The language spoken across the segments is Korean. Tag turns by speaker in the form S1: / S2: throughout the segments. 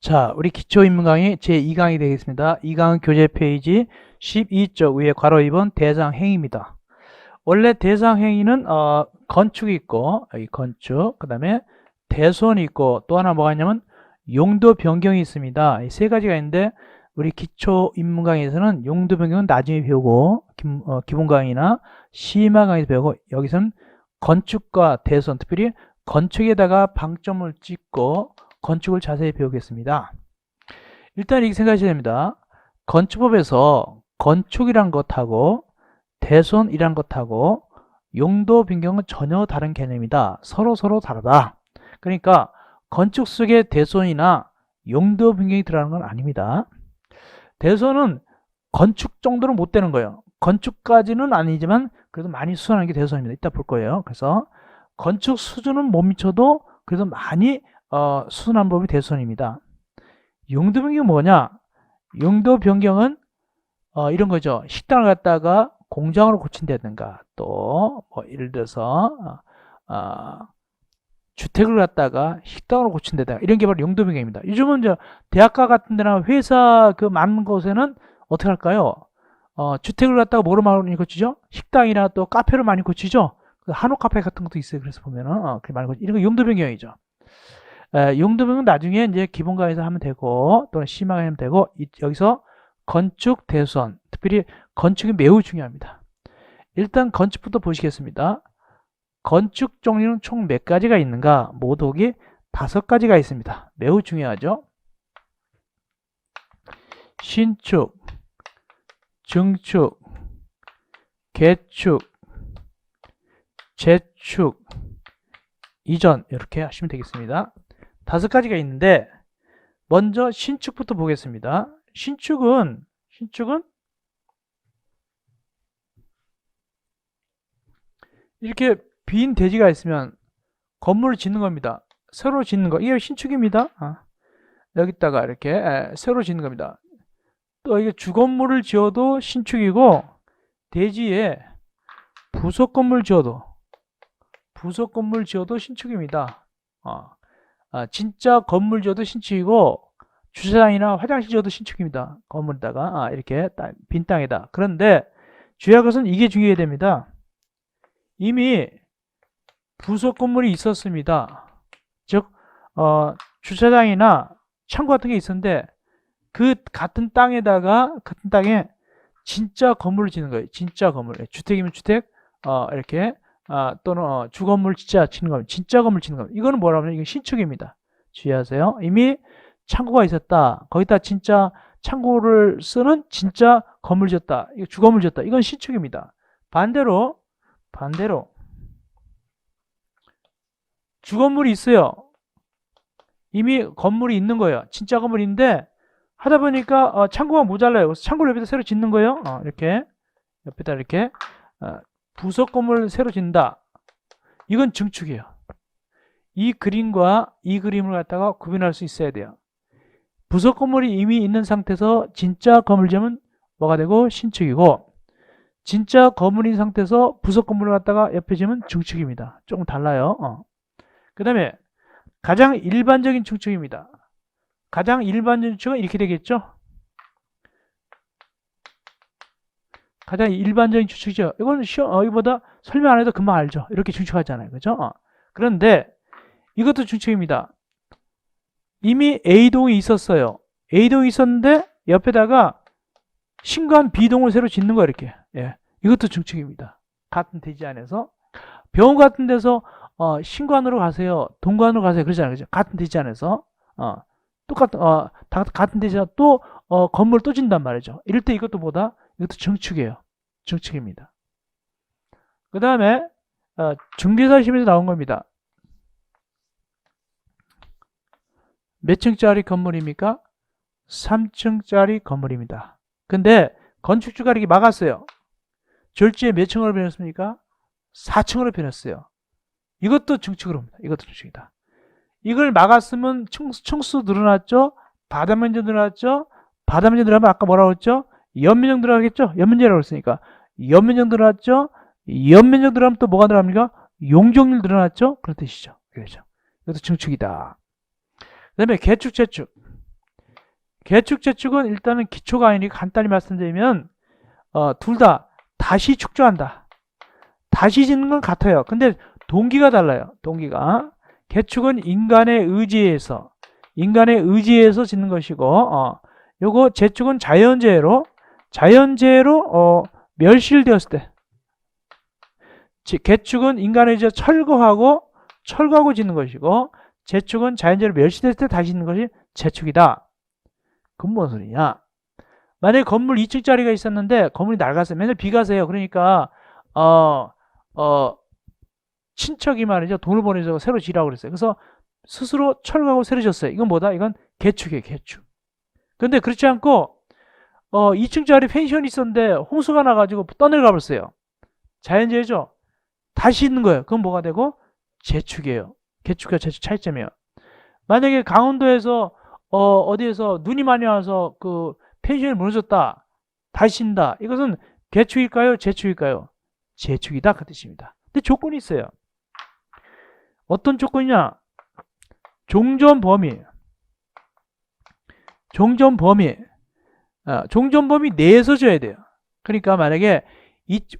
S1: 자, 우리 기초인문 강의 제2강이 되겠습니다. 2강은 교재 페이지 12쪽 위에 괄호 2번 대상행위입니다. 원래 대상행위는 건축이 있고, 여기 건축, 그 다음에 대손이 있고, 또 하나 뭐가 있냐면 용도 변경이 있습니다. 이 세 가지가 있는데 우리 기초인문 강의에서는 용도 변경은 나중에 배우고, 기본 강의나 심화 강의에서 배우고, 여기서는 건축과 대손, 특별히 건축에다가 방점을 찍고 건축을 자세히 배우겠습니다. 일단 이렇게 생각하셔야 됩니다. 건축법에서 건축이란 것하고 대손이란 것하고 용도 변경은 전혀 다른 개념이다. 서로 다르다. 그러니까 건축 속에 대손이나 용도 변경이 들어가는 건 아닙니다. 대손은 건축 정도는 못 되는 거예요. 건축까지는 아니지만 그래도 많이 수준하는 게 대손입니다. 이따 볼 거예요. 그래서 건축 수준은 못 미쳐도 그래도 많이 수준한 법이 대손입니다. 용도 변경은 뭐냐? 용도 변경은 이런 거죠. 식당을 갖다가 공장으로 고친다든가 또 뭐 예를 들어서 주택을 갖다가 식당으로 고친다든가 이런 게 바로 용도 변경입니다. 요즘은 이제 대학가 같은 데나 회사 그 많은 곳에는 어떻게 할까요? 주택을 갖다가 뭐로 많이 고치죠? 식당이나 또 카페로 많이 고치죠? 한옥 카페 같은 것도 있어요. 그래서 보면은 그렇게 많이 고치죠. 이런 거 용도 변경이죠. 용도 변경은 나중에 이제 기본과에서 하면 되고 또는 심화가 하면 되고 여기서 건축 대손, 특별히 건축이 매우 중요합니다. 일단 건축부터 보시겠습니다. 건축 종류는 총 몇 가지가 있는가? 모독이 5가지가 있습니다. 매우 중요하죠. 신축, 증축, 개축, 재축, 이전 이렇게 하시면 되겠습니다. 5가지가 있는데 먼저 신축부터 보겠습니다. 신축은 이렇게 빈 대지가 있으면 건물을 짓는 겁니다. 새로 짓는 거 이게 신축입니다. 여기다가 이렇게 새로 짓는 겁니다. 또 이게 주건물을 지어도 신축이고 대지에 부속 건물 지어도 신축입니다. 진짜 건물 지어도 신축이고 주차장이나 화장실 지어도 신축입니다. 건물에다가 이렇게 빈 땅에다. 그런데 주의할 것은 이게 중요해야 됩니다. 이미 부속 건물이 있었습니다. 즉 주차장이나 창고 같은 게 있었는데 그 같은 땅에 진짜 건물을 짓는 거예요. 진짜 건물. 주택이면 주택 이렇게 또는 주건물 진짜 짓는 겁니다. 진짜 건물 짓는 겁니다. 이거는 뭐라 하면 이게 신축입니다. 주의하세요. 이미 창고가 있었다. 거기다 진짜 창고를 쓰는 진짜 건물 지었다. 이거 주건물 지었다. 이건 신축입니다. 반대로 주건물이 있어요. 이미 건물이 있는 거예요. 진짜 건물인데 하다 보니까 창고가 모자라요. 그래서 창고를 옆에다 새로 짓는 거예요. 이렇게 옆에다 이렇게 부속 건물을 새로 짓는다. 이건 증축이에요. 이 그림과 이 그림을 갖다가 구분할 수 있어야 돼요. 부속 건물이 이미 있는 상태에서 진짜 건물 지으면 뭐가 되고 신축이고 진짜 건물인 상태에서 부속 건물을 갖다가 옆에 지으면 증축입니다. 조금 달라요. 그 다음에 가장 일반적인 증축입니다. 가장 일반적인 증축은 이렇게 되겠죠. 가장 일반적인 추측이죠. 이건 이거보다 설명 안 해도 금방 알죠. 이렇게 추측하잖아요. 그죠? 그런데 이것도 추측입니다. 이미 A동이 있었어요. A동이 있었는데 옆에다가 신관 B동을 새로 짓는 거 이렇게. 예. 이것도 증축입니다. 같은 대지 안에서 병원 같은 데서 신관으로 가세요. 동관으로 가세요. 그러잖아요. 그죠? 같은 대지 안에서 똑같은 같은 대지 안에서 또 건물 또 짓단 말이죠. 이럴 때 이것도 증축이에요. 증축입니다. 그 다음에 중개사심에서 나온 겁니다. 몇 층짜리 건물입니까? 3층짜리 건물입니다. 근데 건축주가 이렇게 막았어요. 절지에 몇 층으로 변했습니까? 4층으로 변했어요. 이것도 증축으로 합니다. 이것도 증축이다. 이걸 막았으면 층수 늘어났죠? 바닥 면적 늘어났죠? 바닥 면적 늘어나면 아까 뭐라고 했죠? 연면적 늘어나겠죠? 연면적이라고 했으니까 연면적 늘어났죠? 연면적 늘어나면 또 뭐가 늘어납니까? 용적률 늘어났죠? 그런 뜻이죠. 그렇죠. 이것도 증축이다. 그 다음에 개축, 재축. 개축, 재축은 일단은 기초가 아니니까 간단히 말씀드리면 둘 다 다시 축조한다. 다시 짓는 건 같아요. 근데 동기가 달라요. 동기가. 개축은 인간의 의지에서 짓는 것이고 요거 재축은 자연재해로 멸실되었을 때. 개축은 인간의 의지에 철거하고 짓는 것이고 재축은 자연재해로 멸실됐을 때 다시 짓는 것이 재축이다. 그건 뭔 소리냐? 만약에 건물 2층짜리가 있었는데 건물이 낡았어요. 맨날 비가 새요. 그러니까 친척이 말이죠. 돈을 보내서 새로 지라고 그랬어요. 그래서 스스로 철거하고 새로 지었어요. 이건 뭐다? 이건 개축이에요. 개축. 근데 그렇지 않고 2층짜리 펜션이 있었는데 홍수가 나가지고 떠내려가 버렸어요. 자연재해죠. 다시 있는 거예요. 그건 뭐가 되고? 재축이에요. 개축과 재축 차이점이에요. 만약에 강원도에서 어디에서 눈이 많이 와서 그 펜션이 무너졌다. 다시 짓는다. 이것은 개축일까요? 재축일까요? 재축이다. 그 뜻입니다. 근데 조건이 있어요. 어떤 조건이냐? 종전 범위 내에서 줘야 돼요. 그러니까 만약에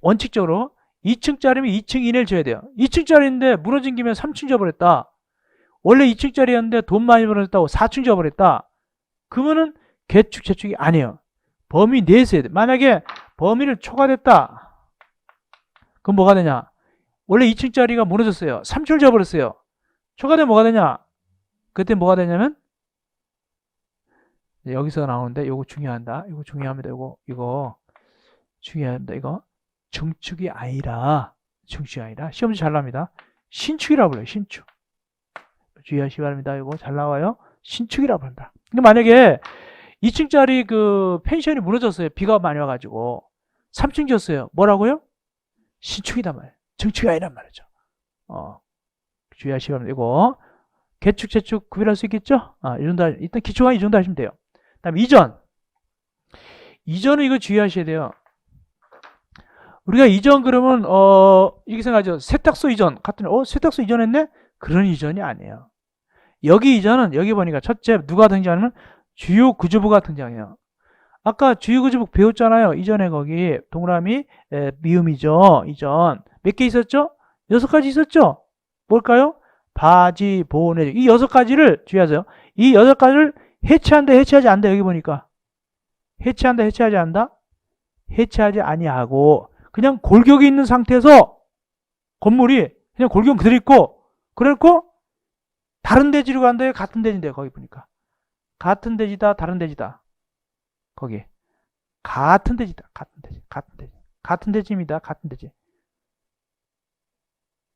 S1: 원칙적으로 2층짜리면 2층 이내를 줘야 돼요. 2층짜리인데 무너진 김에 3층 줘버렸다. 원래 2층짜리였는데 돈 많이 벌었다고 4층 줘버렸다. 그러면은 개축, 재축이 아니에요. 범위 내에서 해야 돼. 만약에 범위를 초과됐다. 그럼 뭐가 되냐? 원래 2층짜리가 무너졌어요. 3층을 줘버렸어요. 초과되면 뭐가 되냐? 그때 뭐가 되냐면 여기서 나오는데 이거 중요하다. 이거 중요합니다. 이거 중요합니다. 이거 증축이 아니라 시험지 잘 나옵니다. 신축이라고 불러요. 신축. 주의하시기 바랍니다. 이거 잘 나와요. 신축이라고 부른다. 근데 만약에 2층짜리 그 펜션이 무너졌어요. 비가 많이 와가지고 3층 지었어요. 뭐라고요? 신축이단 말이에요. 증축이 아니란 말이죠. 주의하시기 바랍니다. 이거 개축, 재축 구별할 수 있겠죠? 이 정도, 일단 기초가 이 정도 하시면 돼요. 다음 이전은 이거 주의하셔야 돼요. 우리가 이전 그러면 이렇게 생각하죠. 세탁소 이전 같은 세탁소 이전했네? 그런 이전이 아니에요. 여기 이전은 여기 보니까 첫째 누가 등장하면 주요 구조부가 등장해요. 아까 주요 구조부 배웠잖아요. 이전에 거기 동그라미 미음이죠. 이전 몇 개 있었죠? 6가지 있었죠? 뭘까요? 바지, 보내 이 6가지를 주의하세요. 이 6가지를 해체한다, 해체하지 않는다. 여기 보니까 해체한다, 해체하지 않는다. 해체하지 아니하고 그냥 골격이 있는 상태에서 건물이 그냥 골격 그대로 있고 그래놓고 다른 대지로 간다요? 같은 대지인데요. 거기 보니까 같은 대지다, 다른 대지다. 거기 같은 대지다. 같은 대지입니다. 같은 대지.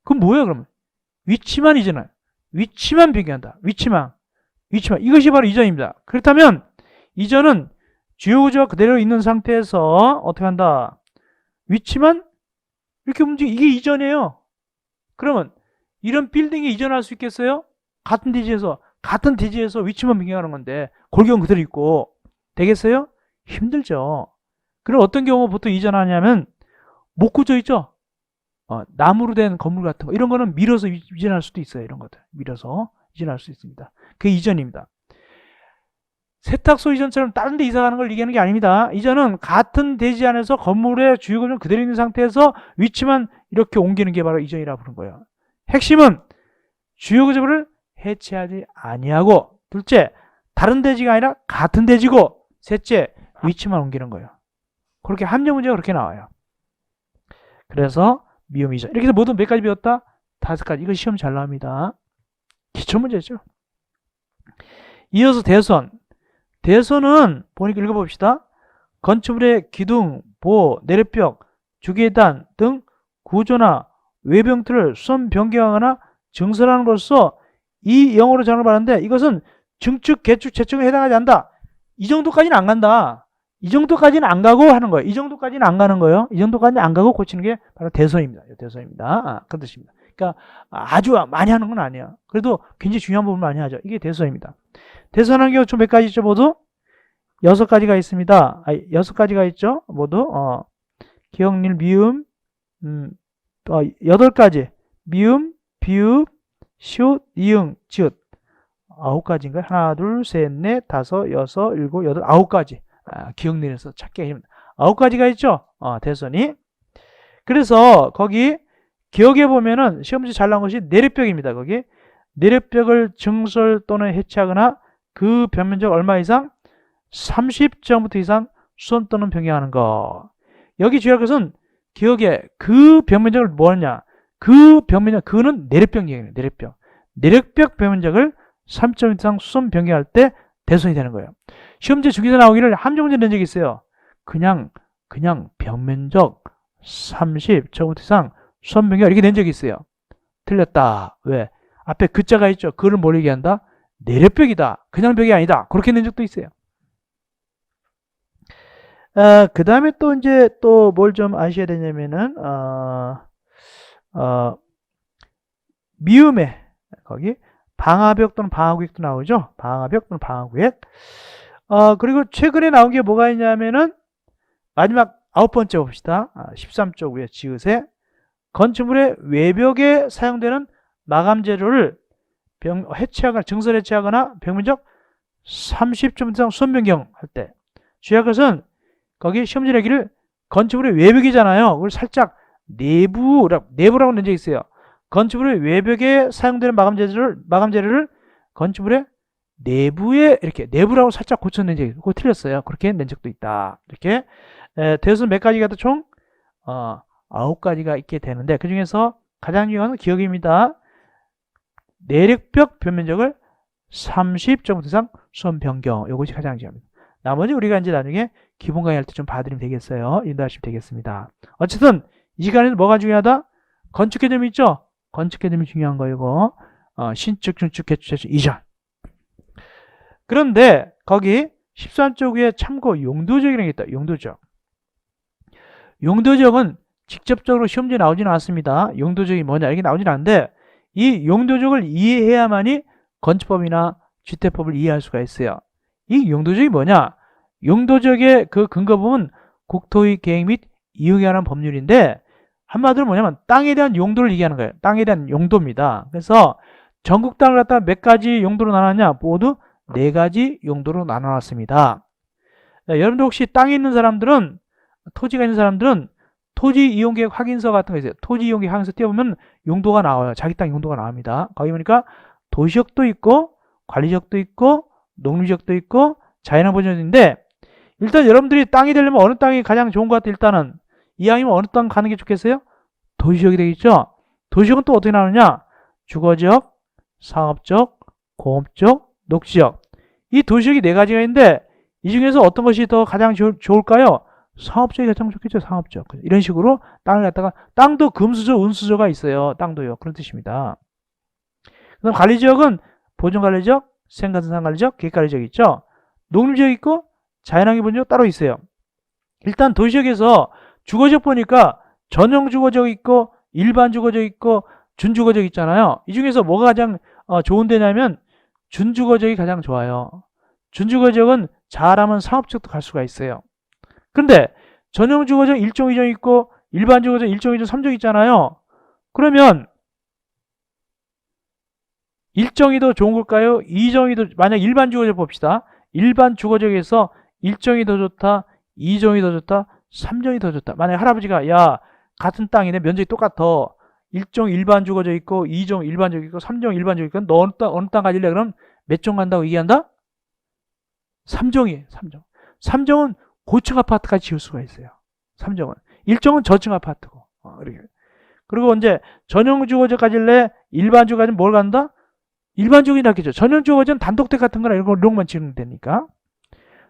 S1: 그럼 뭐예요, 그러면? 위치만 이전해요. 위치만 비교한다. 위치만. 이것이 바로 이전입니다. 그렇다면 이전은 주요 구조가 그대로 있는 상태에서 어떻게 한다? 위치만 이렇게 이게 이전이에요. 그러면 이런 빌딩에 이전할 수 있겠어요? 같은 대지에서 위치만 변경하는 건데 골격은 그대로 있고 되겠어요? 힘들죠. 그럼 어떤 경우 보통 이전하냐면 목구조 있죠? 나무로 된 건물 같은 거 이런 거는 밀어서 이전할 수도 있어요. 이런 것들 밀어서 이전할 수 있습니다. 그게 이전입니다. 세탁소 이전처럼 다른 데 이사 가는 걸 얘기하는 게 아닙니다. 이전은 같은 대지 안에서 건물의 주요 구조는 그대로 있는 상태에서 위치만 이렇게 옮기는 게 바로 이전이라고 부르는 거예요. 핵심은 주요 구조를 해체하지 아니하고, 둘째 다른 대지가 아니라 같은 대지고, 셋째 위치만 옮기는 거예요. 그렇게 함정 문제가 그렇게 나와요. 그래서 미음 이전 이렇게 해서 모두 몇 가지 배웠다? 5가지. 이거 시험 잘 나옵니다. 기초 문제죠. 이어서 대선은 보니까 읽어봅시다. 건축물의 기둥, 보, 내력벽, 주계단 등 구조나 외병틀을 수선 변경하거나 증설하는 것으로서 이 영어로 장을 받는데 이것은 증축, 개축, 재축에 해당하지 않는다. 이 정도까지는 안 간다. 이 정도까지는 안 가고 하는 거예요. 이 정도까지는 안 가는 거예요. 이 정도까지는 안 가고 고치는 게 바로 대선입니다. 대선입니다. 그런 뜻입니다. 그러니까 아주 많이 하는 건 아니야. 그래도 굉장히 중요한 부분 많이 하죠. 이게 대선입니다. 대선한 경우 총 몇 가지 있죠, 모두? 6가지가 있습니다. 6가지가 있죠, 모두. 기억릴, 미음, 8가지. 미음, 비읍, 시옷, 이응, 지읒. 9가지인가요? 하나, 둘, 셋, 넷, 다섯, 여섯, 일곱, 여덟, 9가지. 기억 내려서 찾기 힘듭니다. 9가지가 있죠? 대선이. 그래서 거기 기억해 보면은 시험 문제 잘 나온 것이 내력벽입니다. 거기 내력벽을 증설 또는 해체하거나 그 변면적 얼마 이상? 30제곱미터 이상 수선 또는 변경하는 거. 여기 주의할 것은 기억에 그 변면적을 뭐냐? 그 변면적, 그는 내력벽 얘기예요. 내력벽. 내력벽 변면적을 30제곱미터 이상 수선 변경할 때 대선이 되는 거예요. 시험제 중기사 나오기를 함정 문제 낸 적이 있어요. 그냥 변면적 30제곱미터 이상 수선 변경 이렇게 낸 적이 있어요. 틀렸다. 왜? 앞에 그자가 있죠. 그를 뭘 얘기한다? 내력벽이다. 그냥 벽이 아니다. 그렇게 낸 적도 있어요. 그 다음에 또 이제 또 뭘 좀 아셔야 되냐면은, 미음에, 거기, 방화벽 또는 방화구획도 나오죠. 방화벽 또는 방화구획. 그리고 최근에 나온 게 뭐가 있냐면은, 마지막 9번째 봅시다. 13쪽 위에 지읒에, 건축물의 외벽에 사용되는 마감 재료를 해체하거나, 증설 해체하거나, 벽면적 30점 이상 수선 변경할 때, 주의할 것은, 거기 시험지 내기를 건축물의 외벽이잖아요. 그걸 살짝 내부라고 낸 적이 있어요. 건축물의 외벽에 사용되는 마감 재료를 건축물의 내부에 이렇게 내부라고 살짝 고쳐낸 적이 있어요. 그거 틀렸어요. 그렇게 낸 적도 있다. 이렇게 대선 몇 가지가 총 9가지가 있게 되는데 그 중에서 가장 중요한 건 기억입니다. 내력벽 변면적을 30제곱미터 이상 수선 변경. 이것이 가장 중요합니다. 나머지 우리가 이제 나중에 기본 강의 할 때 좀 봐드리면 되겠어요. 인도하시면 되겠습니다. 어쨌든 이 시간에는 뭐가 중요하다? 건축 개념이 있죠? 건축 개념이 중요한 거이고 신축, 중축, 개축, 재축 이전. 그런데 거기 13쪽 위에 참고 용도적이라는 게 있다. 용도적. 용도적은 직접적으로 시험지에 나오지는 않습니다. 용도적이 뭐냐 이게 나오지는 않는데 이 용도적을 이해해야만이 건축법이나 주택법을 이해할 수가 있어요. 이 용도적이 뭐냐? 용도적의 그 근거부분 국토의 계획 및 이용에 관한 법률인데 한마디로 뭐냐면 땅에 대한 용도를 얘기하는 거예요. 땅에 대한 용도입니다. 그래서 전국 땅을 갖다가 몇 가지 용도로 나눴냐? 모두 4가지 용도로 나눠놨습니다. 여러분들 혹시 땅에 있는 사람들은 토지가 있는 사람들은 토지 이용계획 확인서 같은 거 있어요. 토지 이용계획 확인서 띄워보면 용도가 나와요. 자기 땅 용도가 나옵니다. 거기 보니까 도시적도 있고 관리적도 있고 농림지역도 있고 자연환 보전인데 일단 여러분들이 땅이 되려면 어느 땅이 가장 좋은 것 같아요? 일단은 이왕이면 어느 땅 가는 게 좋겠어요? 도시지역이 되겠죠? 도시지역은 또 어떻게 나누냐? 주거지역, 상업지역, 공업지역, 녹지지역. 이 도시지역이 4가지가 있는데 이 중에서 어떤 것이 더 가장 좋을까요? 상업지역이 가장 좋겠죠. 상업지역. 이런 식으로 땅을 갖다가 땅도 금수저, 운수저가 있어요. 땅도요. 그런 뜻입니다. 그다음 관리지역은 보존관리지역, 생산관리지역, 계획관리지역 있죠. 농림지역 있고 자연환경 보전지역 따로 있어요. 일단 도시지역에서 주거지역 보니까 전용 주거지역 있고 일반 주거지역 있고 준주거지역 있잖아요. 이 중에서 뭐가 가장 좋은 데냐면 준주거지역이 가장 좋아요. 준주거지역은 잘하면 상업지역도 갈 수가 있어요. 근데 전용 주거지역 1종, 2종 있고 일반 주거지역 1종, 2종, 3종 있잖아요. 그러면 1종이 더 좋은 걸까요? 2종이 더, 만약 일반 주거지역 봅시다. 일반 주거지역에서 1종이 더 좋다, 2종이 더 좋다, 3종이 더 좋다. 만약 할아버지가 야 같은 땅이네 면적이 똑같아. 1종 일반 주거지역 있고 2종 일반 주거지역 있고 3종 일반 주거지역 있고 너 어느 땅 가질래? 그럼 몇 종 간다고 얘기한다? 3종이에요. 3종. 3종은 고층 아파트까지 지을 수가 있어요. 3종은. 1종은 저층 아파트고. 이렇게. 그리고 이제 전용 주거지역 가질래? 일반 주거지역은 뭘 간다? 일반 주거지역이 낫겠죠. 전용 주거지역은 단독택 같은 거나 이런 것만 지으면 되니까.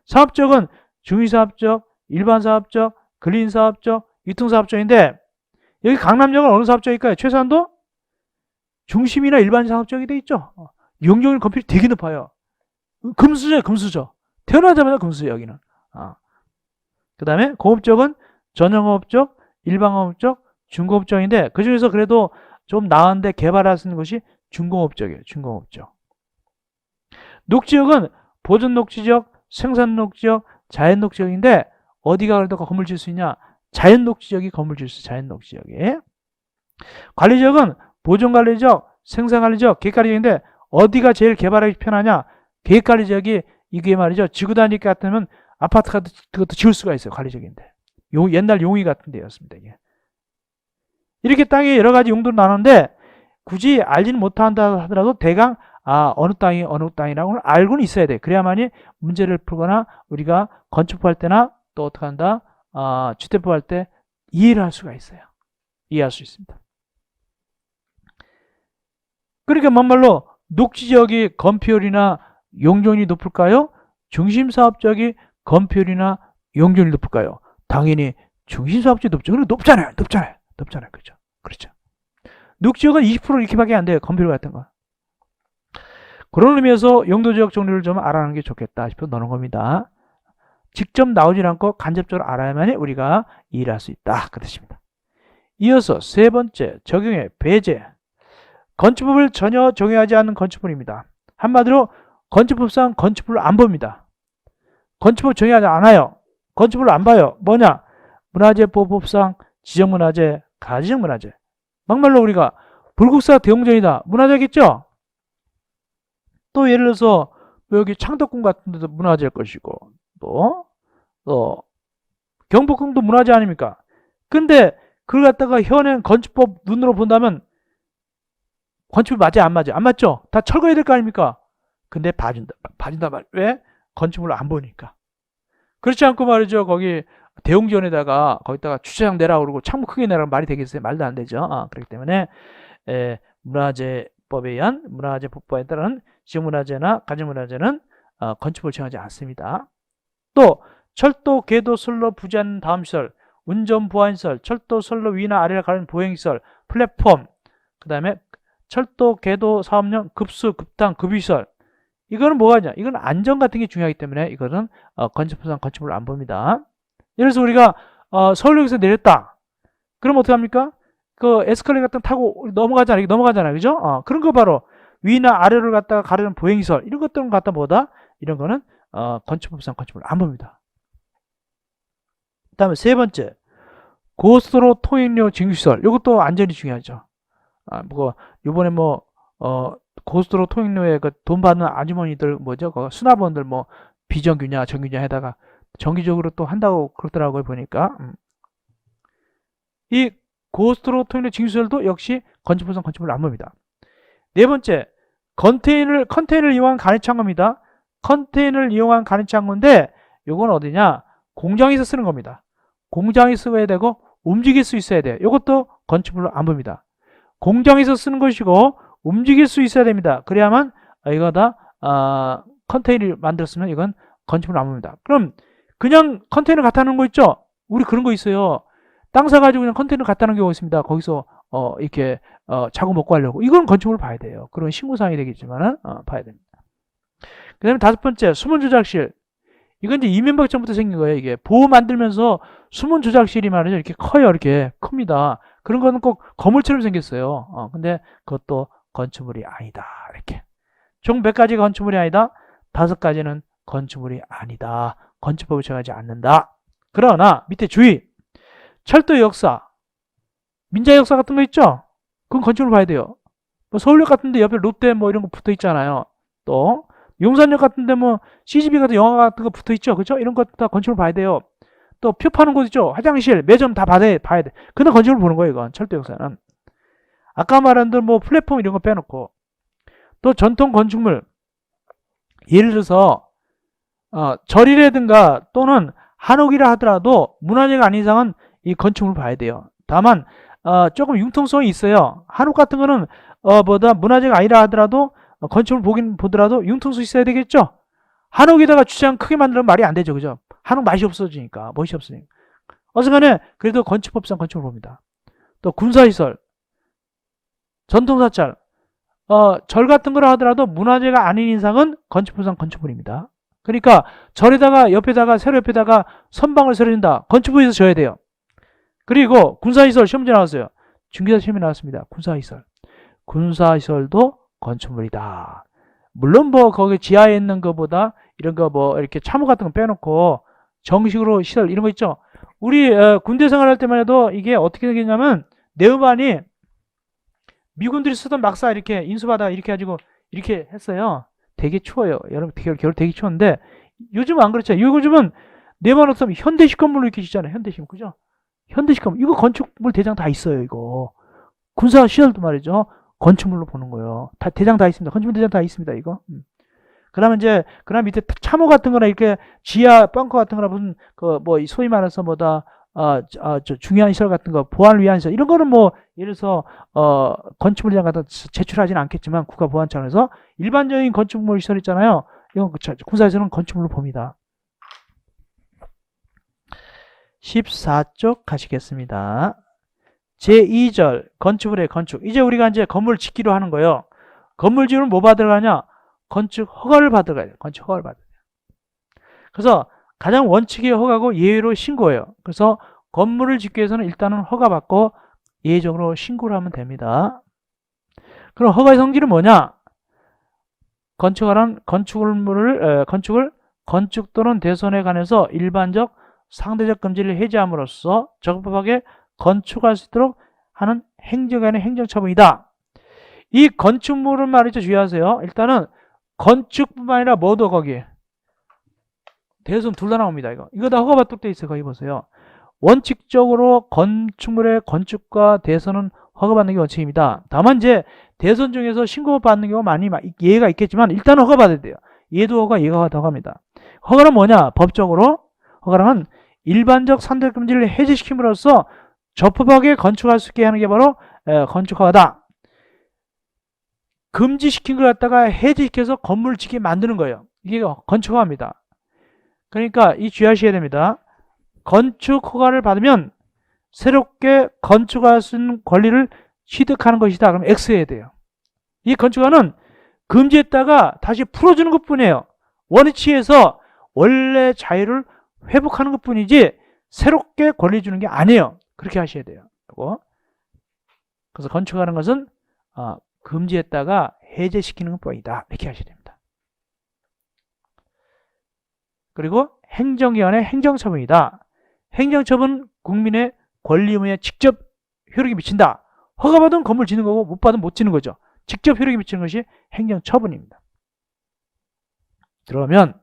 S1: 사업적은 중위사업적, 일반사업적, 근린사업적, 유통사업적인데 여기 강남역은 어느 사업적일까요? 최소한도 중심이나 일반 사업적이 돼 있죠. 이용률 건필이 되게 높아요. 금수저, 금수저. 태어나자마자 금수저 여기는. 그 다음에 공업적은 전용공업적, 일반공업적, 중공업적인데 그 중에서 그래도 좀 나은데 개발할 수 있는 것이 중공업적이에요. 중공업적. 녹지역은 보존녹지지역, 생산녹지역, 자연녹지역인데 어디가 그래도 건물 지을 수 있냐? 자연녹지역이 건물 지을 수 있어요. 자연녹지역에. 관리지역은 보존관리지역, 생산관리지역, 계획관리지역인데 어디가 제일 개발하기 편하냐? 계획관리 지역이 이게 말이죠. 지구 단위 같으면 아파트 같은 것도 지을 수가 있어요. 관리적인데. 옛날 용이 같은 데였습니다. 이게. 이렇게 땅에 여러 가지 용도로 나누는데 굳이 알지는 못한다 하더라도 대강 어느 땅이 어느 땅이라고 알고는 있어야 돼. 그래야만이 문제를 풀거나 우리가 건축할 때나 또 어떻게 한다? 주택법 할 때 이해를 할 수가 있어요. 이해할 수 있습니다. 그러니까 막말로 녹지지역이 건폐율이나 용적률이 높을까요? 중심사업지역이 건폐율이나 용적률이 높을까요? 당연히 중심사업지역이 높죠. 그리고 높잖아요. 그죠? 그렇죠. 녹지역은 20% 이렇게밖에 안 돼요. 건폐율 같은 거. 그런 의미에서 용도지역 종류를 좀 알아가는 게 좋겠다 싶어 넣는 겁니다. 직접 나오질 않고 간접적으로 알아야만 우리가 이해를 할 수 있다. 그 뜻입니다. 이어서 세 번째, 적용의 배제. 건축법을 전혀 적용하지 않는 건축물입니다. 한마디로 건축법상 건축물을 안 봅니다. 건축법 적용하지 않아요. 건축물을 안 봐요. 뭐냐? 문화재보호법상 지정문화재, 가지정문화재. 막말로 우리가 불국사 대웅전이다. 문화재겠죠? 또 예를 들어서 여기 창덕궁 같은 데도 문화재일 것이고 또 경복궁도 문화재 아닙니까? 근데 그걸 갖다가 현행 건축법 눈으로 본다면 건축물 맞아요? 안 맞아요? 안 맞죠? 다 철거해야 될 거 아닙니까? 근데 봐준다 말. 왜? 건축물을 안 보니까. 그렇지 않고 말이죠. 거기 대웅전에다가 거기다가 주차장 내라 그러고 창문 크게 내라고 말이 되겠어요? 말도 안 되죠. 그렇기 때문에 문화재법에 의한 문화재법에 따른 지정문화재나 가정문화재는 건축법을 정하지 않습니다. 또 철도, 궤도, 선로, 부지하는 다음 시설, 운전 보안시설, 철도, 선로 위나 아래를 가리는 보행시설, 플랫폼, 그 다음에 철도, 궤도, 사업용, 급수, 급당, 급유시설. 이거는 뭐가 있냐? 이건 안전 같은 게 중요하기 때문에 이거는 건축법상 건축물을 안 봅니다. 예를 들어서 우리가 서울역에서 내렸다. 그럼 어떻게 합니까? 그 에스컬레이터 같은 거 타고 넘어가잖아요. 그죠? 그런 거 바로 위나 아래를 갖다가 가르는 보행시설 이런 것들은 갖다 보다 이런 거는 건축법상 건축물을 안 봅니다. 그 다음에 세 번째, 고속도로 통행료 징수시설. 이것도 안전이 중요하죠. 요번에 고속도로 통행료에 돈 받는 아주머니들 수납원들 비정규냐 정규냐 해다가 정기적으로 또 한다고 그러더라고요. 보니까 이 고속도로 통행료 징수시설도 역시 건축법상 건축물을 안 봅니다. 네 번째, 컨테이너를 이용한 간이창고입니다. 컨테이너를 이용한 간이창고인데 요건 어디냐? 공장에서 쓰는 겁니다. 공장에서 써야 되고 움직일 수 있어야 돼요. 이것도 건축물로 안 봅니다. 공장에서 쓰는 것이고 움직일 수 있어야 됩니다. 그래야만 이거 다 컨테이너를 만들었으면 이건 건축물로 안 봅니다. 그럼 그냥 컨테이너 갖다 놓은 거 있죠? 우리 그런 거 있어요. 땅 사가지고 그냥 컨테이너 갖다 놓은 경우가 있습니다. 거기서 이렇게 자고 먹고 하려고. 이건 건축물을 봐야 돼요. 그런 신고사항이 되겠지만 봐야 됩니다. 그 다음에 다섯 번째, 수문 조작실. 이건 이제 이명박 전부터 생긴 거예요. 이게 보호 만들면서 수문 조작실이 말이죠. 이렇게 커요. 이렇게 큽니다. 그런 거는 꼭 건물처럼 생겼어요. 근데 그것도 건축물이 아니다. 이렇게. 총 몇 가지가 건축물이 아니다? 5가지는 건축물이 아니다. 건축법을 정하지 않는다. 그러나 밑에 주의. 철도 역사, 민자 역사 같은 거 있죠? 그건 건축물을 봐야 돼요. 서울역 같은데 옆에 롯데 이런 거 붙어 있잖아요. 또 용산역 같은데 CGV 같은 영화 같은 거 붙어 있죠. 그죠? 이런 것 다 건축물 봐야 돼요. 또 표 파는 곳 있죠. 화장실, 매점 다 봐야 돼. 그냥 건축물 보는 거예요. 이건 철도 역사는. 아까 말한 대로 플랫폼 이런 거 빼놓고 또 전통 건축물 예를 들어서 절이라든가 또는 한옥이라 하더라도 문화재가 아닌 이상은 이 건축물을 봐야 돼요. 다만 조금 융통성이 있어요. 한옥 같은 거는 문화재가 아니라 하더라도 건축물 보더라도 융통성이 있어야 되겠죠. 한옥에다가 주차장 크게 만들면 말이 안 되죠. 그죠? 한옥 맛이 없어지니까, 멋이 없으니까. 어쨌간에 그래도 건축법상 건축물을 봅니다. 또 군사시설, 전통사찰, 절 같은 거라 하더라도 문화재가 아닌 이상은 건축법상 건축물입니다. 그러니까 절에다가 새로 옆에다가 선방을 설해준다. 건축부에서 져야 돼요. 그리고 군사시설 시험지 나왔어요. 중개사 시험이 나왔습니다. 군사시설도 건축물이다. 물론 거기 지하에 있는 것보다 이런 거 이렇게 참호 같은 거 빼놓고 정식으로 시설 이런 거 있죠. 우리 군대 생활할 때만 해도 이게 어떻게 되겠냐면 내후반이 미군들이 쓰던 막사 이렇게 인수받아 이렇게 가지고 이렇게 했어요. 되게 추워요. 여러분, 겨울 되게 추운데, 요즘은 안 그렇죠. 요즘은 내만 없으면 현대식 건물로 이렇게 짓잖아요. 현대식, 그죠? 현대식 건물. 이거 건축물 대장 다 있어요, 이거. 군사 시설도 말이죠. 건축물로 보는 거예요. 다, 대장 다 있습니다. 건축물 대장 다 있습니다, 이거. 그다음에 이제, 그다음 밑에 참호 같은 거나 이렇게 지하 벙커 같은 거나 무슨, 소위 말해서 중요한 시설 같은 거, 보안을 위한 시설, 이런 거는 예를 들어서, 건축물 대장 갖다 제출하지는 않겠지만, 국가 보안 차원에서 일반적인 건축물 시설 있잖아요. 이건 군사에서는 건축물로 봅니다. 14쪽 가시겠습니다. 제2절 건축물의 건축. 이제 우리가 이제 건물 짓기로 하는 거예요. 건물 지으면 뭐 받으러 가냐? 건축 허가를 받으러 가야 돼요. 건축 허가를 받으러 가야 돼요. 그래서 가장 원칙의 허가고 예외로 신고예요. 그래서 건물을 짓기 위해서는 일단은 허가받고 예외적으로 신고를 하면 됩니다. 그럼 허가의 성질은 뭐냐? 건축을 건축 또는 대선에 관해서 일반적 상대적 금지를 해제함으로써 적법하게 건축할 수 있도록 하는 행정안의 행정처분이다. 이 건축물은 말이죠. 주의하세요. 일단은 건축뿐만 아니라 뭐도 거기에 대선 둘 다 나옵니다. 이거 다 허가받도록 돼 있어요. 거기 보세요. 원칙적으로 건축물의 건축과 대선은 허가받는 게 원칙입니다. 다만 이제 대선 중에서 신고받는 경우가 많이 예외가 있겠지만 일단은 허가받아야 돼요. 얘도 허가, 얘가 허가입니다. 허가는 뭐냐? 법적으로 허가는 일반적 상대적 금지를 해제시킴으로써 적법하게 건축할 수 있게 하는 게 바로 건축허가다. 금지시킨 걸 갖다가 해제시켜서 건물을 짓게 만드는 거예요. 이게 건축허가입니다. 그러니까 이 주의하셔야 됩니다. 건축허가를 받으면 새롭게 건축할 수 있는 권리를 취득하는 것이다. 그럼 X해야 돼요. 이 건축허가는 금지했다가 다시 풀어주는 것뿐이에요. 원위치에서 원래 자유를 회복하는 것뿐이지 새롭게 권리 주는 게 아니에요. 그렇게 하셔야 돼요. 그래서 건축하는 것은 금지했다가 해제시키는 것뿐이다. 이렇게 하셔야 됩니다. 그리고 행정기관의 행정처분이다. 행정처분은 국민의 권리 의무에 직접 효력이 미친다. 허가받은 건물 짓는 거고 못 받으면 못 짓는 거죠. 직접 효력이 미치는 것이 행정처분입니다. 그러면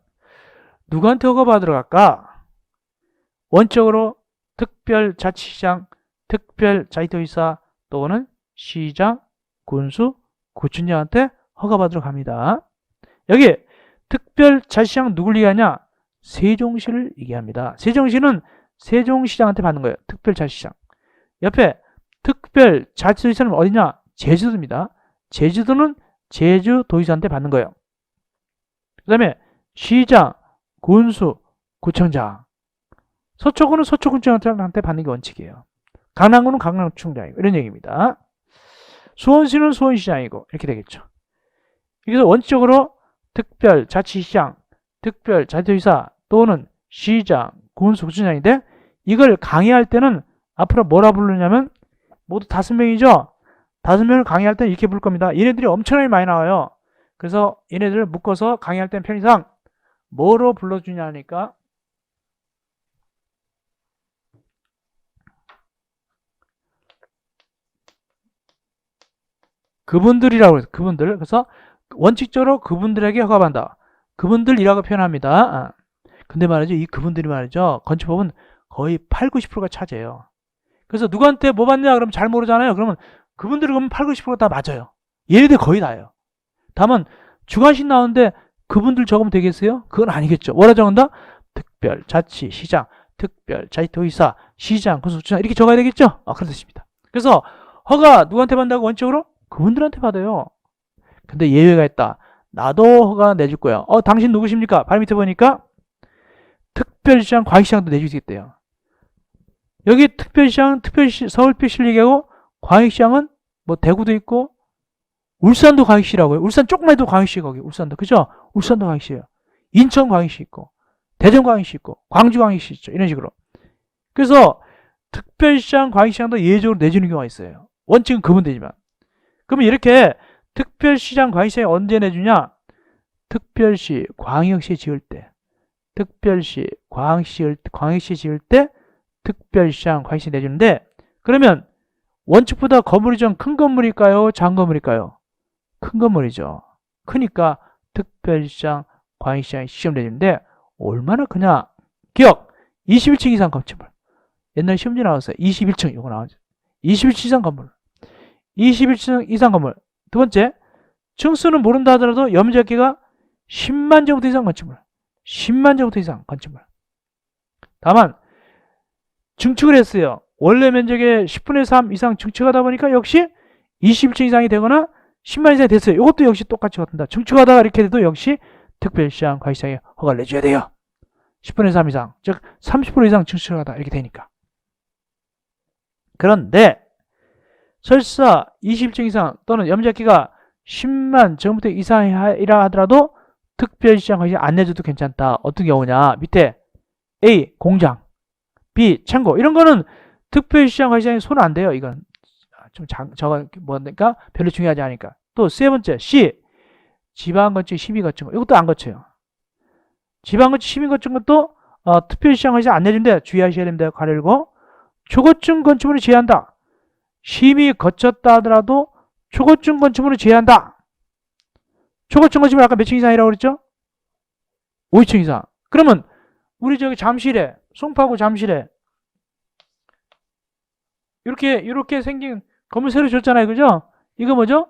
S1: 누구한테 허가받으러 갈까? 원칙적으로 특별자치시장, 특별자치도지사 또는 시장, 군수, 구청장한테 허가받으러 갑니다. 여기 특별자치시장 누굴 얘기하냐? 세종시를 얘기합니다. 세종시는 세종시장한테 받는 거예요. 특별자치시장. 옆에 특별자치도지사는 어디냐? 제주도입니다. 제주도는 제주도지사한테 받는 거예요. 그 다음에 시장, 군수, 구청장. 서초구는 서초구청장한테 받는 게 원칙이에요. 강남구는 강남구청장이고 이런 얘기입니다. 수원시는 수원시장이고 이렇게 되겠죠. 그래서 원칙적으로 특별자치시장, 특별자치도지사 또는 시장, 군수, 구청장인데 이걸 강의할 때는 앞으로 뭐라 부르냐면 모두 5명이죠. 5명을 강의할 때는 이렇게 부를 겁니다. 얘네들이 엄청나게 많이 나와요. 그래서 얘네들을 묶어서 강의할 때는 편의상 뭐로 불러주냐 하니까 그분들이라고 해서 그분들. 그래서 원칙적으로 그분들에게 허가받는다. 그분들이라고 표현합니다. 근데 말이죠. 이 그분들이 말이죠. 건축법은 거의 8, 90%가 차지해요. 그래서 누구한테 뭐 받냐 그러면 잘 모르잖아요. 그러면 그분들이 그러면 8, 90%가 다 맞아요. 얘네들 거의 다예요. 다만 주관식 나오는데 그분들 적으면 되겠어요? 그건 아니겠죠. 뭐라 적은다? 특별자치시장, 특별자치도지사, 시장, 군수구청장 이렇게 적어야 되겠죠? 그런 뜻입니다. 그래서 허가 누구한테 받는다고 원칙적으로? 그분들한테 받아요. 근데 예외가 있다. 나도 허가 내줄 거야. 당신 누구십니까? 발 밑에 보니까 특별시장, 광역시장도 내줄 수 있대요. 여기 특별시장, 서울특별시를 얘기하고 광역시장은 대구도 있고 울산도 광역시라고요. 울산 조금만 해도 광역시 거기 울산도 그죠? 울산도 광역시예요. 인천 광역시 있고 대전 광역시 있고 광주 광역시 있죠. 이런 식으로. 그래서 특별시장, 광역시장도 예외적으로 내주는 경우가 있어요. 원칙은 그분들이지만. 그러면 이렇게 특별시장, 광역시장이 언제 내주냐? 특별시, 광역시 지을 때. 특별시, 광역시 지을 때 특별시장, 광역시 내주는데 그러면 원칙보다 건물이 좀 큰 건물일까요? 작은 건물일까요? 큰 건물이죠. 크니까 특별시장, 광역시장이 시험 내주는데 얼마나 크냐? 기억! 21층 이상 건축물. 옛날 시험지 나왔어요. 21층 이거 나왔죠. 21층 이상 건물. 21층 이상 건물. 두 번째, 층수는 모른다 하더라도 염적기가 10만 제곱미터 이상 건축물. 10만 제곱미터 이상 건축물. 다만 증축을 했어요. 원래 면적의 10분의 3 이상 증축하다 보니까 역시 21층 이상이 되거나 10만 이상이 됐어요. 이것도 역시 똑같이 같습니다. 증축하다가 이렇게 돼도 역시 특별시장, 과시장에 허가를 내줘야 돼요. 10분의 3 이상, 즉 30% 이상 증축하다 이렇게 되니까. 그런데 설사 21층 이상 또는 염적기가 10만 제곱미터 이상이라 하더라도 특별시장, 과시장 안 내줘도 괜찮다. 어떤 경우냐? 밑에 A. 공장, B. 창고 이런 거는 특별시장, 과시장에 손 안 대요. 이건 좀 저건 뭐니까 별로 중요하지 않으니까. 또 세 번째 C. 지방건축 심의 거친 거 이것도 안 거쳐요. 지방건축 심의 거친 것도 특별시장, 과시장 안 내준대. 주의하셔야 됩니다. 가려고 초고층 건축물을 제외한다. 심의 거쳤다 하더라도 초고층 건축물을 제외한다. 초고층 건축물 아까 몇 층 이상이라고 그랬죠? 5층 이상. 그러면 우리 저기 잠실에 송파구 잠실에 이렇게 생긴 건물 새로 줬잖아요. 그죠? 이거 뭐죠?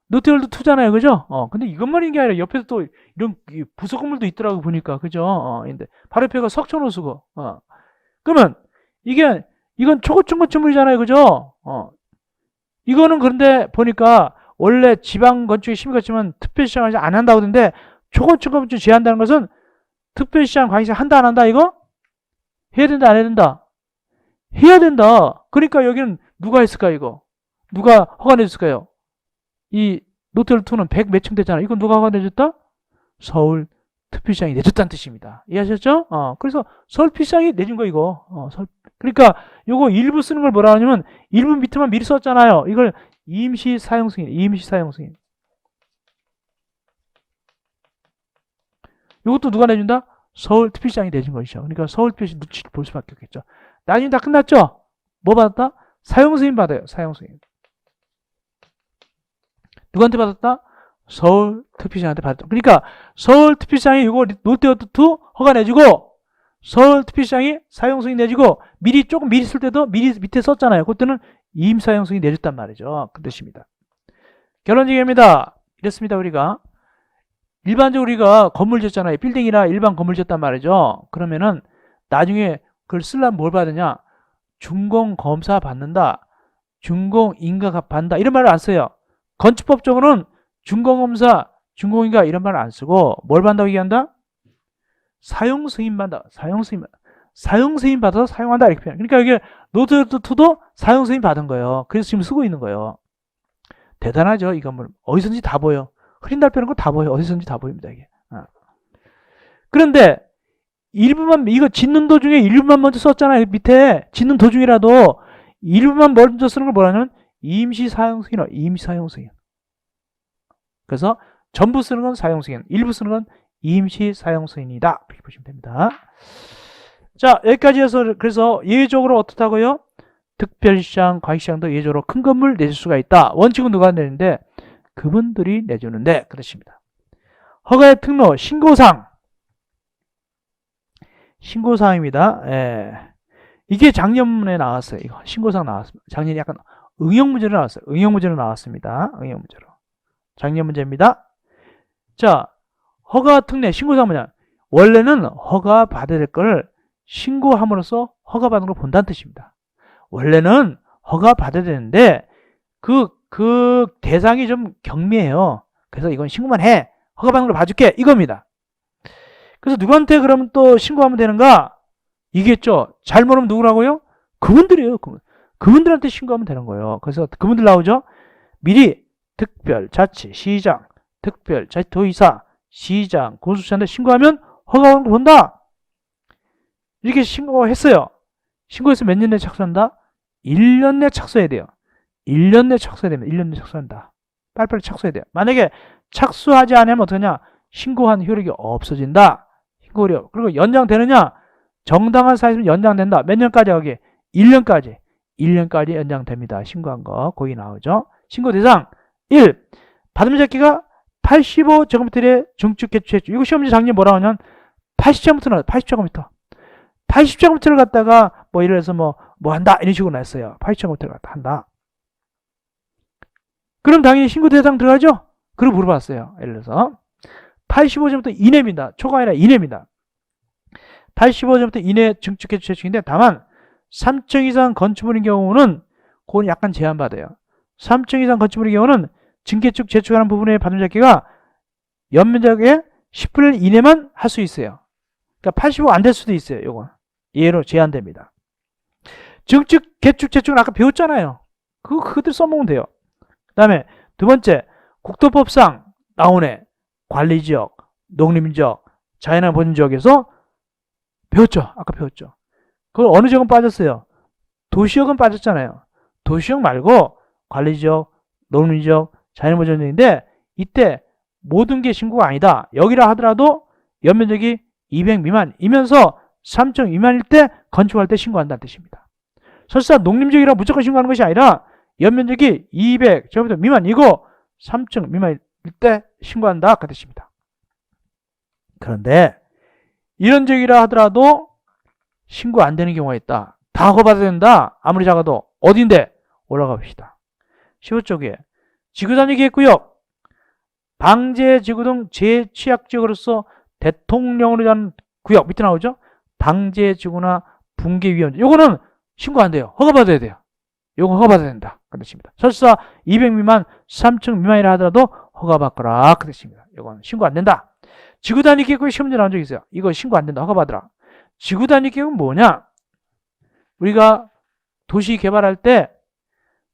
S1: 롯데월드 2잖아요. 그죠? 근데 이것만 있는 게 아니라 옆에서 또 이런 부속 건물도 있더라고 보니까. 그죠? 근데 바로 옆에가 석촌호수고. 그러면 이건 초고층 건축물이잖아요. 그죠? 이거는 그런데 보니까 원래 지방 건축에 심의 거치면 특별시장을 안 한다고 하던데 초고층 건축 제한다는 것은 특별시장, 광역시장 한다 안 한다 이거? 해야 된다 안 해야 된다? 해야 된다. 그러니까 여기는 누가 했을까 이거? 누가 허가 내줬을까요? 이 롯데월드2는 100 몇 층 됐잖아. 이건 누가 허가 내줬다? 서울 특별시장이 내줬다는 뜻입니다. 이해하셨죠? 그래서 서울 특별시장이 내준 거 이거. 그러니까 요거 일부 쓰는 걸 뭐라 하냐면 일부 밑에만 미리 썼잖아요. 이걸 임시 사용 승인, 임시 사용 승인. 이것도 누가 내준다? 서울 특별시장이 내준 것이죠. 그러니까 서울 특별시 눈치를 볼 수밖에 없겠죠. 나중에 다 끝났죠? 뭐 받았다? 사용 승인 받아요. 사용 승인. 누구한테 받았다? 서울 특별시장한테 받았다. 그러니까 서울 특별시장이 이거 롯데월드2 허가 내주고 서울 특별시장이 사용 승인 내주고 조금 미리 쓸 때도 미리 밑에 썼잖아요. 그때는 임시 사용 승인 내줬단 말이죠. 그 뜻입니다. 결론 지기입니다. 이랬습니다. 우리가 일반적으로 우리가 건물 짓잖아요. 빌딩이나 일반 건물 짓단 말이죠. 그러면은 나중에 그걸 쓰려면 뭘 받느냐? 준공검사 받는다. 준공인가 받는다. 이런 말을 안 써요. 건축법적으로는 준공검사, 준공인가 이런 말을 안 쓰고 뭘 받는다고 얘기한다? 사용 승인 받는다. 사용 승인 받아서 사용한다. 이렇게 표현. 그러니까 여기 롯데월드2도 사용 승인 받은 거예요. 그래서 지금 쓰고 있는 거예요. 대단하죠. 이 건물. 어디선지 다 보여. 흐린 달 빼는 거 다 보여. 어디선지 다 보입니다. 이게. 그런데 일부만 이거 짓는 도중에 일부만 먼저 썼잖아요. 밑에 짓는 도중이라도 일부만 먼저 쓰는 걸 뭐라냐면 임시 사용 승인이요. 임시 사용 승인. 그래서 전부 쓰는 건 사용 승인, 일부 쓰는 건 임시 사용 승인이다. 이렇게 보시면 됩니다. 자, 여기까지 해서 그래서 예외적으로 어떻다고요? 특별시장, 과시장도 예외적으로 큰 건물 내줄 수가 있다. 원칙은 누가 내는데 그분들이 내주는데 그렇습니다. 허가의 특로 신고사항. 신고사항입니다. 이게 작년에 나왔어요. 이거 신고사항 나왔습니다. 작년에 약간 응용 문제로 나왔어요. 응용 문제로 나왔습니다. 응용 문제로. 작년 문제입니다. 자, 허가 특례 신고사항 뭐냐? 원래는 허가 받아야 될 걸 신고함으로써 허가 받는 걸 본다는 뜻입니다. 원래는 허가 받아야 되는데 그 대상이 좀 경미해요. 그래서 이건 신고만 해. 허가 받는 걸 봐줄게. 이겁니다. 그래서 누구한테 그러면 또 신고하면 되는가? 이겠죠. 잘 모르면 누구라고요? 그분들이에요. 그분들한테 신고하면 되는 거예요. 그래서 그분들 나오죠. 미리 특별자치, 시장, 특별자치도의사, 시장, 군수처한테 신고하면 허가하는 걸 본다. 이렇게 신고했어요. 신고해서 몇 년 내에 착수한다? 1년 내에 착수해야 돼요. 1년 내에 착수해야 됩니다. 1년 내에 착수한다. 빨리빨리 착수해야 돼요. 만약에 착수하지 않으면 어떠냐? 신고한 효력이 없어진다. 신고효력. 그리고 연장되느냐? 정당한 사유는 연장된다. 몇 년까지 여기? 1년까지. 1년까지 연장됩니다. 신고한 거. 거기 나오죠. 신고 대상 1. 받음잡기가 85제곱미터의 중축 개축 제출. 이거 시험지 작년에 뭐라고 하냐면 80제곱미터 나와요. 80제곱미터. 80제곱미터를 갖다가 뭐 예를 들어서 뭐 한다 이런 식으로 냈어요. 80제곱미터를 갖다 한다. 그럼 당연히 신고 대상 들어가죠? 그리고 물어봤어요. 예를 들어서 85제곱미터 이내입니다. 초가 아니라 이내입니다. 85제곱미터 이내 중축 개축 제축인데 다만 3층 이상 건축물인 경우는 그건 약간 제한받아요. 3층 이상 건축물인 경우는 증개축 제축하는 부분에 받은 잡기가 연면적의 10분의 1 이내만 할 수 있어요. 그러니까 85 안 될 수도 있어요. 요거 예로 제한됩니다. 증축 개축 제축은 아까 배웠잖아요. 그것들 써먹으면 돼요. 그 다음에 두 번째, 국토법상 나오네. 관리지역, 농림지역, 자연환 보존지역에서 배웠죠. 아까 배웠죠. 그걸 어느 지역은 빠졌어요? 도시역은 빠졌잖아요. 도시역 말고 관리지역, 농림지역, 자연환 보존지역인데 이때 모든 게 신고가 아니다. 여기라 하더라도 연면적이 200 미만이면서 3층 미만일 때 건축할 때 신고한다는 뜻입니다. 설사 농림지역이라 무조건 신고하는 것이 아니라 연면적이 200제곱미터 미만이고 3층 미만일 때 신고한다 그 뜻입니다. 그런데 이런 지역이라 하더라도 신고 안 되는 경우가 있다. 다 허가받아야 된다. 아무리 작아도. 어딘데? 올라가 봅시다. 15쪽에 지구단위 계획구역 방제지구 등 제취약지역으로서 대통령으로 정한 구역 밑에 나오죠? 방제지구나 붕괴위험지. 요거는 신고 안 돼요. 허가받아야 돼요. 요거 허가받아야 된다. 그 뜻입니다. 설사 200 미만, 3층 미만이라 하더라도 허가받거라. 그 뜻입니다. 요거는 신고 안 된다. 지구단위 계획구역 시험지 나온 적 있어요. 이거 신고 안 된다. 허가받으라. 지구단위 계획은 뭐냐? 우리가 도시 개발할 때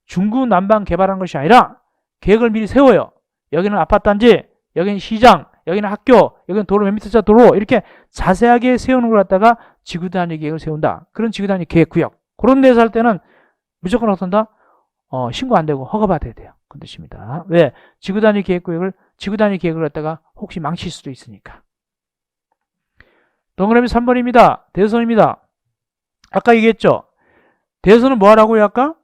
S1: 중구난방 개발한 것이 아니라 계획을 미리 세워요. 여기는 아파트단지, 여기는 시장, 여기는 학교, 여기는 도로 몇 미터짜 도로 이렇게 자세하게 세우는 걸 갖다가 지구단위 계획을 세운다. 그런 지구단위 계획구역. 그런 데서 할 때는 무조건 어떤다? 신고 안 되고 허가받아야 돼요. 그 뜻입니다. 왜? 지구단위 계획을 갖다가 혹시 망칠 수도 있으니까. 동그라미 3번입니다. 대선입니다. 아까 얘기했죠? 대선은 뭐 하라고요, 아까?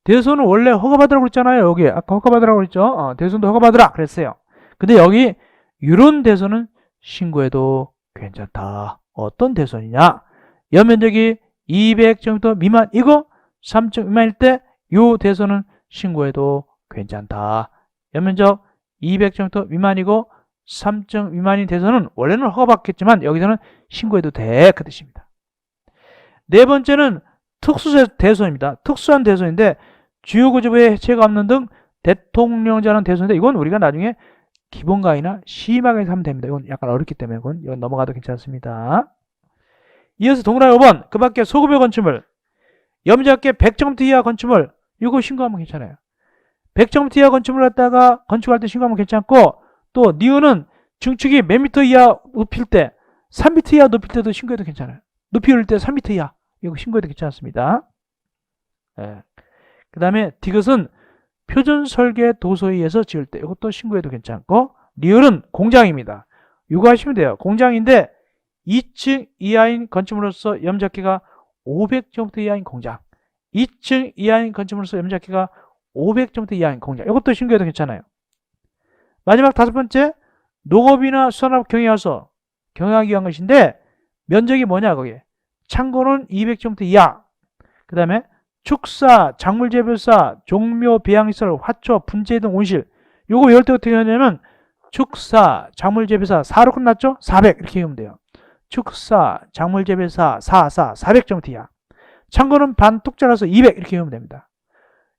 S1: 대선은 원래 허가받으라고 그랬잖아요, 여기. 아까 허가받으라고 그랬죠? 대선도 허가받으라 그랬어요. 근데 여기, 이런 대선은 신고해도 괜찮다. 어떤 대선이냐? 연면적이 200제곱미터 미만이고 3층 미만일 때, 요 대선은 신고해도 괜찮다. 연면적 200제곱미터 미만이고 3층 미만인 대선은 원래는 허가받겠지만 여기서는 신고해도 돼. 그 뜻입니다. 네 번째는 특수 대선입니다. 특수한 대선인데 주요 구조부의 해체가 없는 등 대통령제하는 대선인데 이건 우리가 나중에 기본 강의나 시험학에서 하면 됩니다. 이건 약간 어렵기 때문에 이건 넘어가도 괜찮습니다. 이어서 동그라미 5번 그 밖에 소급의 건축물 연면적계 100제곱미터 이하 건축물 이거 신고하면 괜찮아요. 100제곱미터 이하 건축물 갖다가 건축할 때 신고하면 괜찮고 또 니은은 중축이 몇 미터 이하 높일 때 3미터 이하 높일 때도 신고해도 괜찮아요. 높이 올릴 때 3미터 이하 이거 신고해도 괜찮습니다. 네. 그 다음에 디귿은 표준 설계 도서에 의해서 지을 때 이것도 신고해도 괜찮고 리을은 공장입니다. 이거 하시면 돼요. 공장인데 2층 이하인 건축물로서 염적기가 500제곱미터 이하인 공장 2층 이하인 건축물로서 염적기가 500제곱미터 이하인 공장 이것도 신고해도 괜찮아요. 마지막 다섯 번째 농업이나 수산업 경영하서 경영하기 위한 것인데 면적이 뭐냐 거기에 창고는 200제곱미터 이하 그 다음에 축사, 작물재배사, 종묘, 배양시설, 화초, 분재 등 온실 요거 이럴 때 어떻게 하냐면 축사, 작물재배사 4로 끝났죠? 400 이렇게 하면 돼요. 축사, 작물재배사 400제곱미터 이하 창고는 반 뚝 잘라서 200 이렇게 하면 됩니다.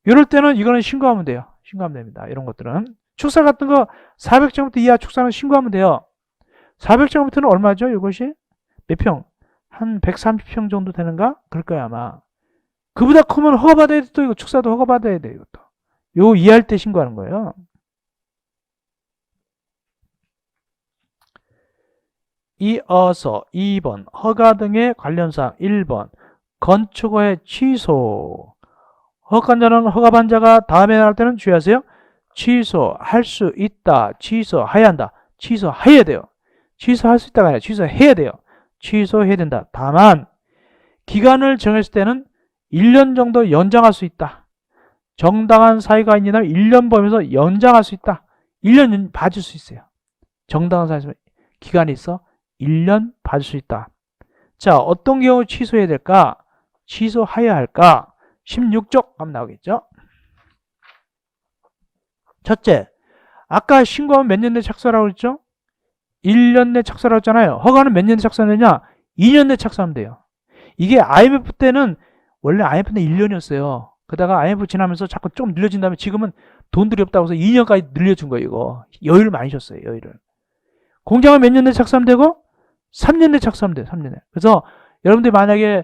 S1: 이럴 때는 이거는 신고하면 돼요. 신고하면 됩니다. 이런 것들은 축사 같은 거 400제곱미터 이하 축사는 신고하면 돼요. 400제곱미터는 얼마죠? 이것이 몇 평? 한 130평 정도 되는가? 그럴 거야 아마. 그보다 크면 허가받아야 돼. 또 이거 축사도 허가받아야 돼. 이것도. 요 이해할 때 신고하는 거예요. 이어서 2번 허가 등의 관련사항 1번 건축허의 취소 허가자는 허가반자가 다음에 할 때는 주의하세요. 취소할 수 있다. 취소해야 한다. 취소해야 돼요. 취소할 수 있다가 아니라 취소해야 돼요. 취소해야 된다. 다만 기간을 정했을 때는 1년 정도 연장할 수 있다. 정당한 사유가 있냐면 1년 범위에서 연장할 수 있다. 1년 봐줄 수 있어요. 정당한 사에서 기간이 있어 1년 봐줄 수 있다. 자, 어떤 경우 취소해야 될까? 취소해야 할까? 16쪽 하면 나오겠죠? 첫째, 아까 신고하면 몇 년 내 착수하라고 그랬죠? 1년 내 착수하라고 했잖아요. 허가는 몇 년 내 착수하느냐? 2년 내 착수하면 돼요. 이게 IMF 때는 원래 IMF 때 1년이었어요. 그러다가 IMF 지나면서 자꾸 좀 늘려진 다음에 지금은 돈들이 없다고 해서 2년까지 늘려준 거예요. 이거 여유를 많이 줬어요. 여유를. 공장은 몇 년 내 착수하면 되고 3년 내 착수하면 돼요. 3년 내. 그래서 여러분들이 만약에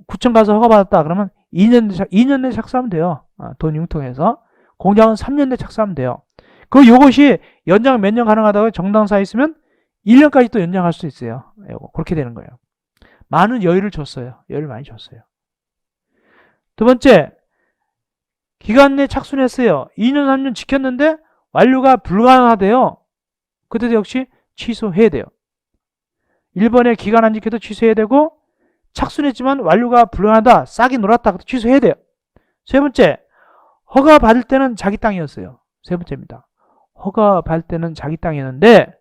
S1: 구청 가서 허가 받았다 그러면 2년 내 착수하면 돼요. 돈 융통해서. 공장은 3년 내 착수하면 돼요. 그 요것이 연장 몇 년 가능하다고 정당사에 있으면 1년까지 또 연장할 수 있어요. 요거 그렇게 되는 거예요. 많은 여유를 줬어요. 여유를 많이 줬어요. 두 번째, 기간 내 착수했어요. 2년, 3년 지켰는데 완료가 불가능하대요. 그때도 역시 취소해야 돼요. 1번에 기간 안 지켜도 취소해야 되고 착수했지만 완료가 불가능하다. 싸게 놀았다. 그것도 취소해야 돼요. 세 번째, 허가 받을 때는 자기 땅이었어요. 세 번째입니다. 허가 받을 때는 자기 땅이었는데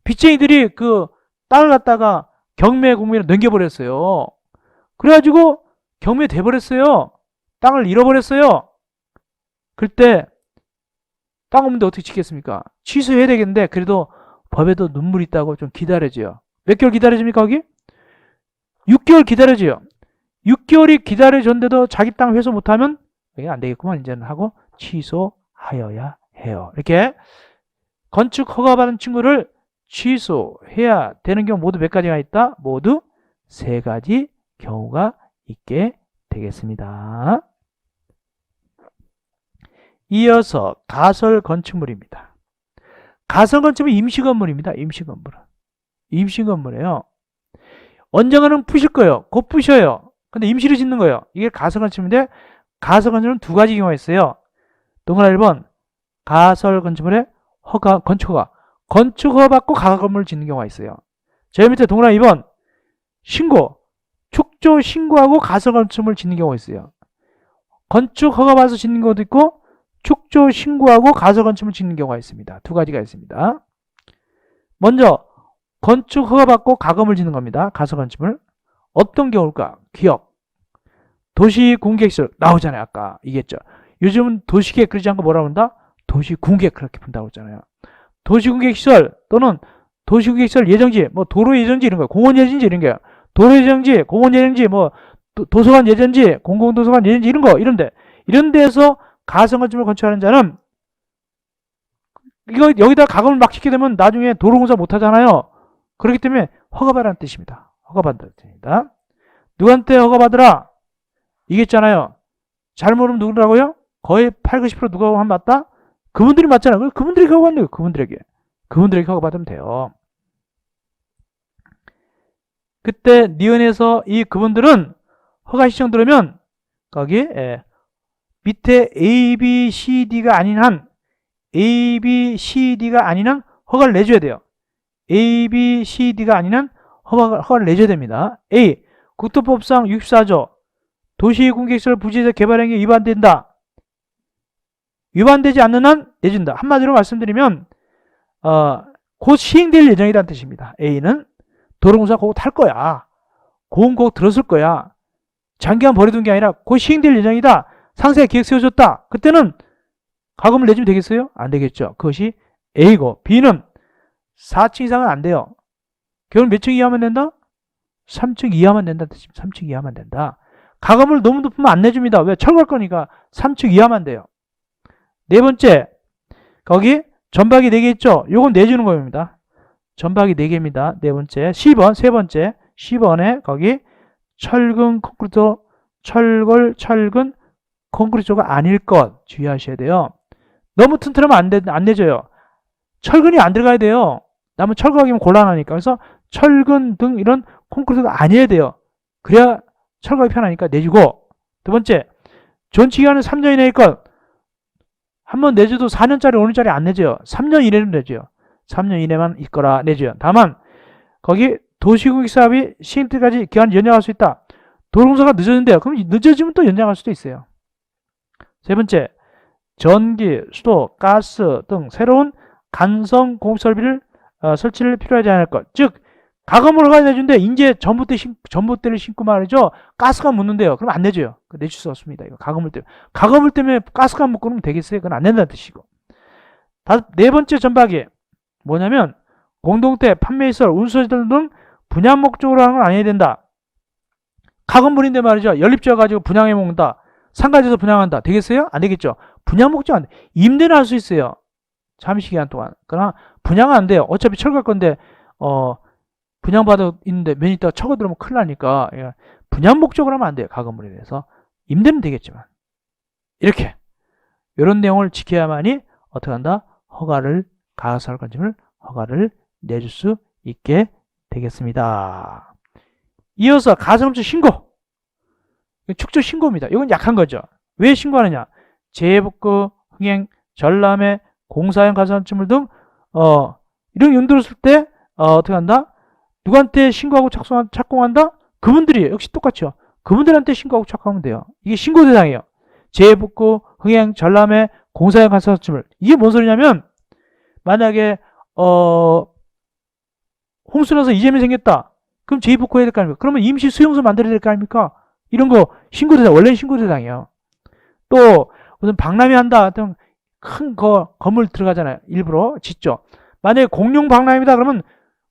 S1: 빚쟁이들이 그 땅을 갖다가 경매 공매로 넘겨버렸어요. 그래가지고 경매 돼버렸어요. 땅을 잃어버렸어요. 그때 땅 없는데 어떻게 짓겠습니까? 취소해야 되겠는데 그래도 법에도 눈물이 있다고 좀 기다려줘요. 몇 개월 기다려줍니까 거기? 6개월 기다려줘요. 6개월이 기다려줬는데도 자기 땅 회수 못하면 이게 안 되겠구만 이제는 하고 취소하여야 해요. 이렇게 건축 허가받은 친구를 취소해야 되는 경우 모두 몇 가지가 있다? 모두 3가지 경우가 있게 되겠습니다. 이어서 가설 건축물입니다. 가설 건축은 임시건물입니다. 임시건물은. 임시건물이에요. 언젠가는 부실 거예요. 곧 부셔요. 근데 임시로 짓는 거예요. 이게 가설 건축물인데 가설 건축물은 2가지 경우가 있어요. 동그라 1번 가설 건축물의 허가, 건축허가. 건축허가 받고 가설 건물을 짓는 경우가 있어요. 제일 밑에 동그라 2번 신고. 축조 신고하고 가설 건축물을 짓는 경우가 있어요. 건축 허가 받아서 짓는 경우도 있고 축조 신고하고 가설 건축물을 짓는 경우가 있습니다. 2가지가 있습니다. 먼저 건축 허가 받고 가건물 짓는 겁니다. 가설 건축물. 어떤 경우일까? 기업. 도시공개시설 나오잖아요. 아까 얘기했죠. 요즘은 도시계획 그러지 않고 뭐라고 한다? 도시공개획 그렇게 분다고 했잖아요. 도시공개시설 또는 도시공개시설 예정지, 뭐 도로 예정지 이런 거예요. 공원 예정지 이런 거예요. 도로 예정지, 공원 예정지, 뭐 도서관 예정지, 공공도서관 예정지 이런 거 이런 데에서 가설 건축물 건축하는 자는 이거 여기다 가건물 막 짓게 되면 나중에 도로공사 못 하잖아요. 그렇기 때문에 허가받으라는 뜻입니다. 허가받으라는 뜻입니다. 누구한테 허가받으라? 이게 있잖아요. 잘 모르면 누구라고요? 거의 8, 90% 누가 하면 맞다? 그분들이 맞잖아요. 그분들에게 허가받는 거예요. 그분들에게 허가받으면 돼요. 그때 니은에서 이 그분들은 허가 신청 들으면 거기 밑에 A, B, C, D가 아닌 한 A, B, C, D가 아닌 한 허가를 내줘야 돼요. A, B, C, D가 아닌 한 허가를 내줘야 됩니다. A. 국토법상 64조 도시공개시설 부지에서 개발행위 위반된다. 위반되지 않는 한 내준다. 한마디로 말씀드리면 곧 시행될 예정이라는 뜻입니다. A는 도로공사 곧 할 거야. 고온 곧 들었을 거야. 장기간 버려둔 게 아니라 곧 시행될 예정이다. 상세 계획 세워줬다. 그때는 가금을 내주면 되겠어요? 안 되겠죠. 그것이 A고 B는 4층 이상은 안 돼요. 결국 몇 층 이하면 된다? 3층 이하만 된다. 3층 이하만 된다. 가금을 너무 높으면 안 내줍니다. 왜? 철거할 거니까 3층 이하만 돼요. 네 번째, 거기 전박이 4개 있죠? 요건 내주는 겁니다. 전박이 4개입니다. 네 번째, 10번, 세 번째, 10번에 거기 철근 콘크리트, 철근 콘크리트가 아닐 것 주의하셔야 돼요. 너무 튼튼하면 안 내줘요. 철근이 안 들어가야 돼요. 나면 철거하기면 곤란하니까. 그래서 철근 등 이런 콘크리트가 아니어야 돼요. 그래야 철거하기 편하니까 내주고. 두 번째, 존치기간은 3년 이내일 것. 한번 내줘도 4년짜리, 5년짜리 안 내줘요. 3년 이내는 내줘요. 3년 이내만 있거라 내줘요. 다만 거기 도시공익 사업이 시행 때까지 기간 연장할 수 있다. 도로공사가 늦어진대요. 그럼 늦어지면 또 연장할 수도 있어요. 세 번째, 전기, 수도, 가스 등 새로운 간성 공급 설비를 설치를 필요하지 않을 것. 즉 가금을 허가 내준데 이제 전봇대를 신고 말이죠. 가스가 묻는데요. 그럼 안 내줘요. 내줄 수 없습니다. 이거 가금을 때문에. 가금을 때문에 가스가 묻고 그러면 되겠어요? 그건 안 된다는 뜻이고. 네 번째 전박이 뭐냐면 공동태, 판매시설, 운수시설 등 분양 목적으로 하는 건 아니어야 된다. 가금물인데 말이죠. 연립지어가지고 분양해 먹는다. 상가지에서 분양한다. 되겠어요? 안 되겠죠. 분양 목적 안 돼. 임대는 할 수 있어요. 잠시 기간 동안. 그러나 분양은 안 돼요. 어차피 철거할 건데 분양받아 있는데 몇 년 있다가 철거 들어오면 큰일 나니까 분양 목적으로 하면 안 돼요. 가건물에 대해서. 임대는 되겠지만. 이렇게 이런 내용을 지켜야만이 어떻게 한다? 가설 건축물 허가를 내줄 수 있게 되겠습니다. 이어서 가설건축 신고. 축조 신고입니다. 이건 약한 거죠. 왜 신고하느냐? 재복구, 흥행, 전람회, 공사용 가설건축물 등 이런 용도로 쓸 때 어떻게 한다? 누구한테 신고하고 착공한다? 그분들이 역시 똑같죠. 그분들한테 신고하고 착공하면 돼요. 이게 신고 대상이에요. 재복구, 흥행, 전람회, 공사용 가설건축물. 이게 뭔 소리냐면 만약에 홍수 나서 이재민이 생겼다. 그럼 재복구 해야 될 거 아닙니까? 그러면 임시 수용소 만들어야 될 거 아닙니까? 이런 거 신고 대상, 원래는 신고 대상이에요. 또 무슨 박람회 한다. 큰 건물 들어가잖아요. 일부러 짓죠. 만약에 공용 박람회다 그러면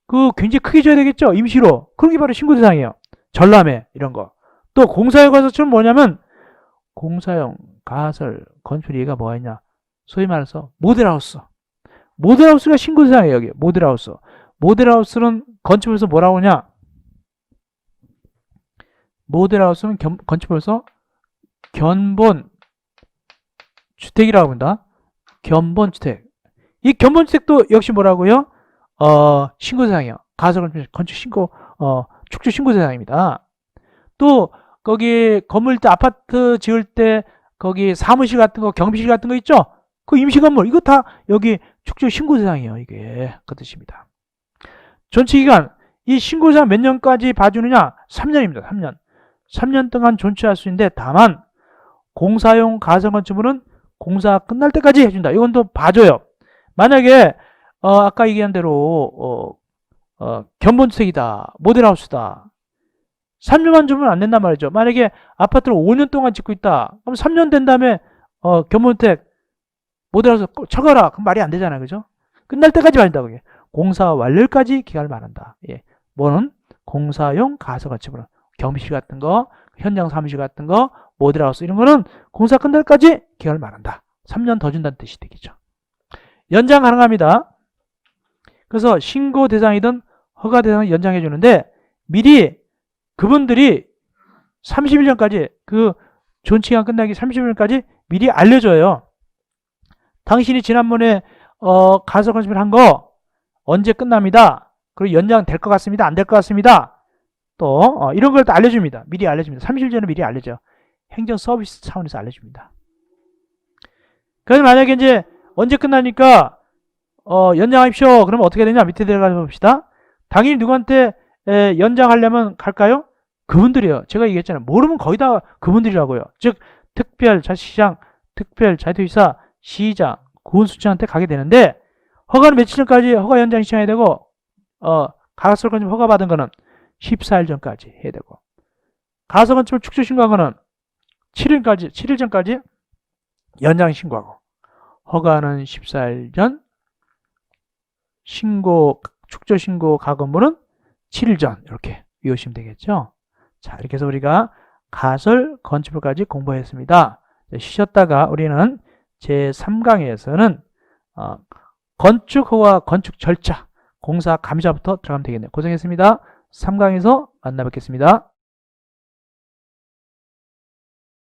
S1: 그 굉장히 크게 줘야 되겠죠. 임시로. 그런 게 바로 신고 대상이에요. 전람회 이런 거. 또 공사용 가설처럼 뭐냐면 공사용 가설 건축 얘가 뭐가 있냐? 소위 말해서 모델하우스. 모델하우스가 신고 대상이에요. 여기 모델하우스. 모델하우스는 건축법에서 뭐라고 하냐? 모델하우스는 건축법에서 견본 주택이라고 합니다. 견본주택. 이 견본주택도 역시 뭐라고요? 신고 대상이에요. 가설 건축 신고, 축조 신고 대상입니다. 또, 거기, 건물 때, 아파트 지을 때, 거기 사무실 같은 거, 경비실 같은 거 있죠? 그 임시 건물, 이거 다 여기 축조 신고 대상이에요. 이게. 그 뜻입니다. 존치 기간, 이 신고 대상 몇 년까지 봐주느냐? 3년입니다. 3년. 3년 동안 존치할 수 있는데, 다만, 공사용 가설 건축물은 공사 끝날 때까지 해준다. 이건 또 봐줘요. 만약에 아까 얘기한 대로 견본주택이다. 모델하우스다. 3년만 주면 안 된단 말이죠. 만약에 아파트를 5년 동안 짓고 있다. 그럼 3년 된 다음에 견본주택 모델하우스 쳐가라. 그럼 말이 안 되잖아요. 그죠? 끝날 때까지 말한다. 그게. 공사 완료까지 기간을 말한다. 예. 뭐는 공사용 가설 건축물은 경비실 같은 거, 현장 사무실 같은 거, 모델하우스 이런 거는 공사 끝날 때까지 기간을 말한다. 3년 더 준다는 뜻이 되겠죠. 연장 가능합니다. 그래서 신고 대상이든 허가 대상을 연장해 주는데 미리 그분들이 31년까지 그 존치기간 끝나기 31년까지 미리 알려줘요. 당신이 지난번에 가설 건축을 한 거 언제 끝납니다. 그리고 연장 될 것 같습니다. 안 될 것 같습니다. 또 이런 걸 또 알려줍니다. 미리 알려줍니다. 30일 전에 미리 알려줘요. 행정 서비스 차원에서 알려줍니다. 그래서 만약에 이제 언제 끝나니까 연장하십시오. 그러면 어떻게 되냐? 밑에 내려가 봅시다. 당연히 누구한테 연장하려면 갈까요? 그분들이에요. 제가 얘기했잖아요. 모르면 거의 다 그분들이라고요. 즉 특별자치시장, 특별자치도지사, 시장, 군수청한테 가게 되는데 허가는 며칠 전까지 허가 연장 신청해야 되고 가설 건축 허가 받은 거는 14일 전까지 해야 되고 가설 건축을 축조 신고한 거는 7일 전까지 연장 신고하고 허가는 14일 전 축조 신고 가건물은 7일 전 이렇게 외우시면 되겠죠. 자, 이렇게 해서 우리가 가설 건축법까지 공부했습니다. 쉬셨다가 우리는 제3강에서는 건축 허가 건축 절차 공사 감시자부터 들어가면 되겠네요. 고생했습니다. 3강에서 만나 뵙겠습니다.